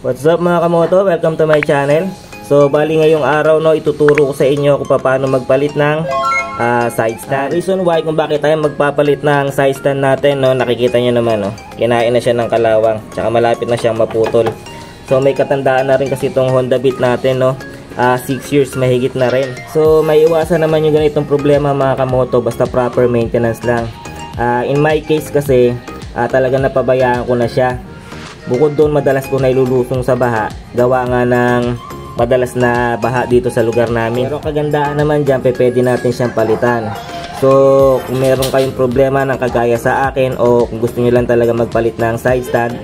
What's up mga kamoto? Welcome to my channel. So bali ngayong araw no, ituturo ko sa inyo kung paano magpalit ng side stand. Reason why kung bakit tayo magpapalit ng side stand natin no, nakikita nyo naman no, kinain na siya ng kalawang, tsaka malapit na siyang maputol. So may katandaan na rin kasi itong Honda Beat natin no, 6 years mahigit na rin. So may iwasan naman yung ganitong problema mga kamoto basta proper maintenance lang. In my case kasi talaga napabayaan ko na siya. Bukod doon, madalas ko na ilulusong sa baha, gawa nga ng madalas na baha dito sa lugar namin. Pero kagandaan naman dyan, pwede natin siyang palitan. So kung meron kayong problema ng kagaya sa akin, o kung gusto nyo lang talaga magpalit ng side stand,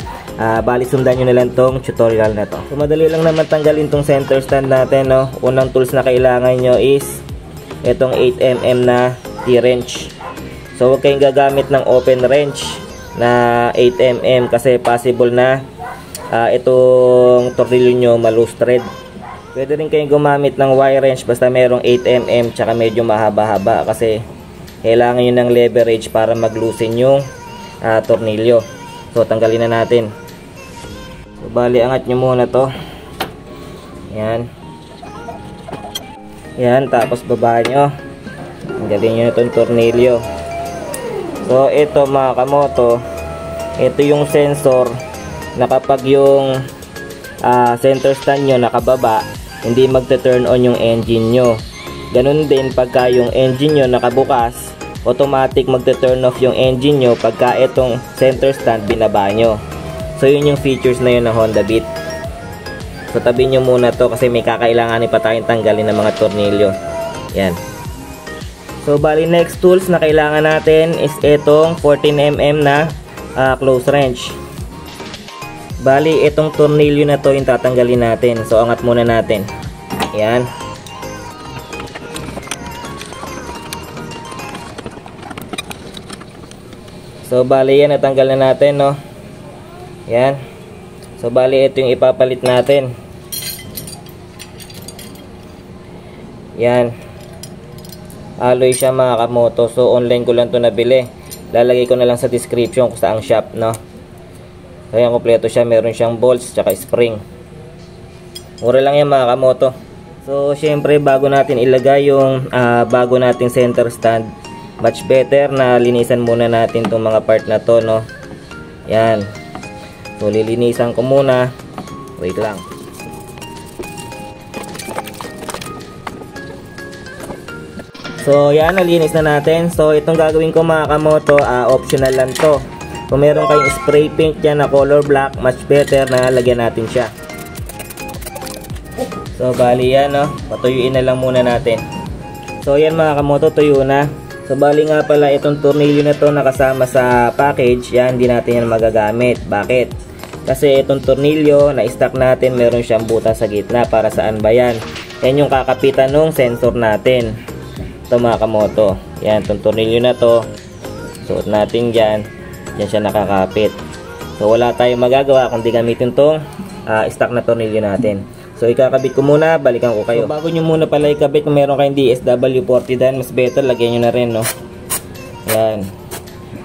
bali sundan nyo na lang tong tutorial na to. So madali lang naman tanggalin tong center stand natin no. Unang tools na kailangan nyo is itong 8mm na T-wrench. So huwag kayong gagamit ng open wrench na 8mm kasi possible na itong tornilyo nyo ma-loose thread. Pwede rin kayong gumamit ng wire wrench basta merong 8mm tsaka medyo mahaba-haba kasi kailangan nyo ng leverage para mag-loosen yung tornilyo. So tanggalin na natin. So bali angat nyo muna to. Yan. Yan, tapos baba nyo. Tanggalin nyo na itong tornilyo. So ito mga kamoto, ito yung sensor na kapag yung center stand nyo nakababa, hindi magte-turn on yung engine nyo. Ganun din pagka yung engine nyo nakabukas, automatic magte-turn off yung engine nyo pagka itong center stand binaba nyo. So yun yung features na yun ng Honda Beat. So tabi nyo muna to kasi may kakailanganin pa tayong tanggalin ng mga tornilyo. Yan. So bali next tools na kailangan natin is itong 14mm na close wrench. Bali itong tornilyo na to yung tatanggalin natin. So angat muna natin. Yan. So bali yan, natanggal na natin no. Yan. So bali ito yung ipapalit natin. Yan. Alloy siya mga kamoto. So online ko lang to nabili. Lalagay ko na lang sa description kung saang shop no. So yan, kompleto siya. Meron siyang bolts tsaka spring. Mura lang yan mga kamoto. So syempre bago natin ilagay yung bago nating center stand, much better na linisan muna natin itong mga part na to no. Yan. So lilinisan ko muna. Wait lang. So yan, nalinis na natin. So itong gagawin ko mga kamoto, optional lang to. Kung meron kayong spray paint dyan na color black, much better na lagyan natin siya. So bali yan no, patuyuin na lang muna natin. So yan mga kamoto, tuyo na. So bali nga pala itong tornilyo na to nakasama sa package, yan hindi natin yan magagamit. Bakit? Kasi itong tornilyo na stock natin, meron siyang butas sa gitna. Para saan ba yan? Yan yung kakapitan ng sensor natin. Ito mga kamoto, yan itong tornilyo na to, suot natin dyan, dyan siya nakakapit. So wala tayong magagawa kundi gamitin tong stock na tornilyo natin. So ikakabit ko muna, balikan ko kayo. So bago nyo muna pala ikabit, kung meron kayong DSW40 dan, mas better lagyan nyo na rin no. Yan,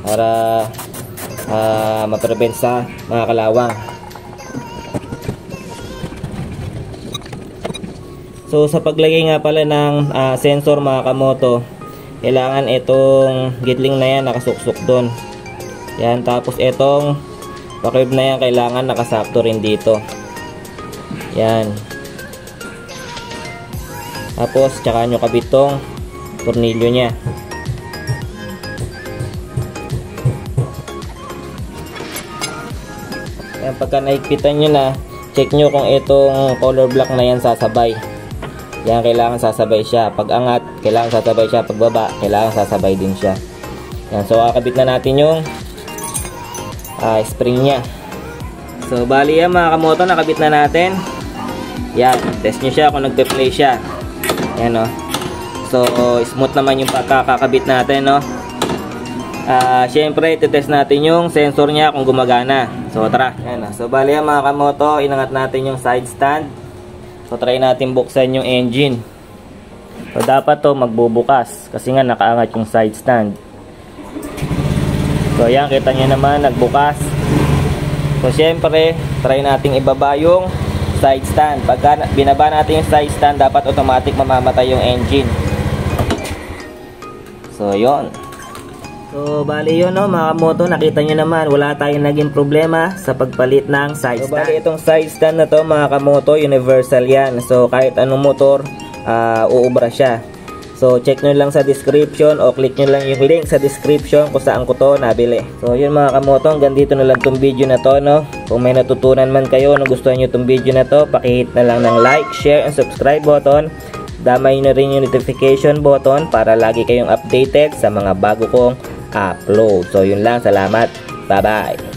para ma-prevent sa mga kalawang. So sa paglagay nga pala ng sensor mga kamoto, kailangan itong gitling na yan nakasuksok doon. Yan, tapos itong pa-curve na yan kailangan nakasakto rin dito. Yan. Tapos tsaka nyo kabit tong tornilyo nya. Yan, pagka naikpitan nyo na, check nyo kung itong color black na yan sasabay. Yan, kailangan sasabay siya. Pag angat, kailangan sasabay siya. Pag baba, kailangan sasabay din siya. Yan, so kakabit na natin yung spring nya. So bali yan mga kamoto, nakabit na natin. Yan, test nyo siya kung nagpe-play siya. Yan o. So smooth naman yung pagkakakabit natin no. Syempre titest natin yung sensor nya kung gumagana. So tara. Yan, so bali yan mga kamoto, inangat natin yung side stand. So try natin buksan yung engine. So dapat to magbubukas kasi nga nakaangat yung side stand. So ayan, kita nyo naman nagbukas. So syempre, try nating ibaba yung side stand. Pagka binaba natin yung side stand, dapat automatic mamamatay yung engine. So yon. So bali yun no mga kamoto, nakita nyo naman wala tayong naging problema sa pagpalit ng side stand. So bali itong side stand na to mga kamoto, universal yan. So kahit anong motor, uubra siya. So check nyo lang sa description o click nyo lang yung link sa description kung saan ko to nabili. So yun mga kamoto, hanggang dito na lang tong video na to no. Kung may natutunan man kayo, nagustuhan nyo tong video na to, pakihit na lang ng like, share, and subscribe button. Damay na rin yung notification button para lagi kayong updated sa mga bago kong upload. So yun lang, salamat, bye bye.